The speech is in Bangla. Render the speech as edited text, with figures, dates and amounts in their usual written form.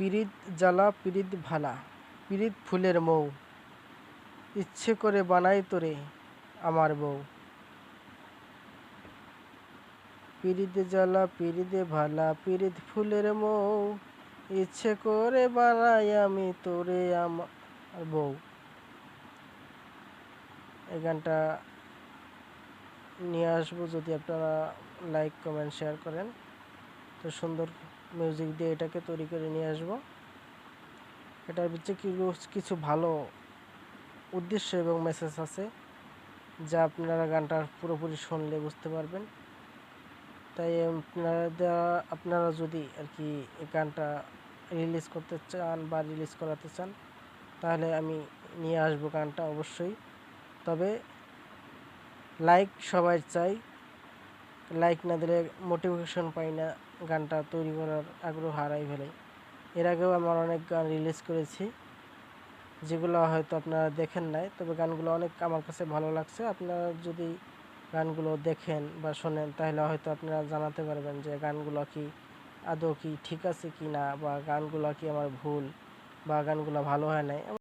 পিরিত জ্বালা পিরিত ভালা, পিরিত ফুলের মৌ, ইচ্ছে করে বানাই তোরে আমার বউ। পিরিত জ্বালা পিরিত ভালা, পিরিত ফুলের মৌ, ইচ্ছে করে বানাই আমি তোরে আমার বউ। এই গানটা নিয়ে আসবো যদি আপনারা লাইক কমেন্ট শেয়ার করেন। তো সুন্দর মিউজিক দিয়ে এটাকে তৈরি করে নিয়ে আসবো। এটার ভিতরে কিছু ভালো উদ্দেশ্য এবং মেসেজ আছে, যা আপনারা গানটা পুরোপুরি শুনলে বুঝতে পারবেন। তাই আপনারা যদি আর কি এই গানটা রিলিজ করতে চান বা রিলিজ করাতে চান, তাহলে আমি নিয়ে আসবো গানটা অবশ্যই। তবে লাইক সবাই চাই, লাইক না দিলে মোটিভেশন পাই না, গানটা তৈরি করার আগ্রহ হারাই ফেলে। এর আগেও আমার অনেক গান রিলিজ করেছি, যেগুলো হয়তো আপনারা দেখেন নাই, তবে গানগুলো অনেক আমার কাছে ভালো লাগছে। আপনারা যদি গানগুলো দেখেন বা শোনেন, তাহলে হয়তো আপনারা জানাতে পারবেন যে গানগুলো কি আদৌ কি ঠিক আছে কি না, বা গানগুলো কি আমার ভুল, বা গানগুলো ভালো হয় নাই।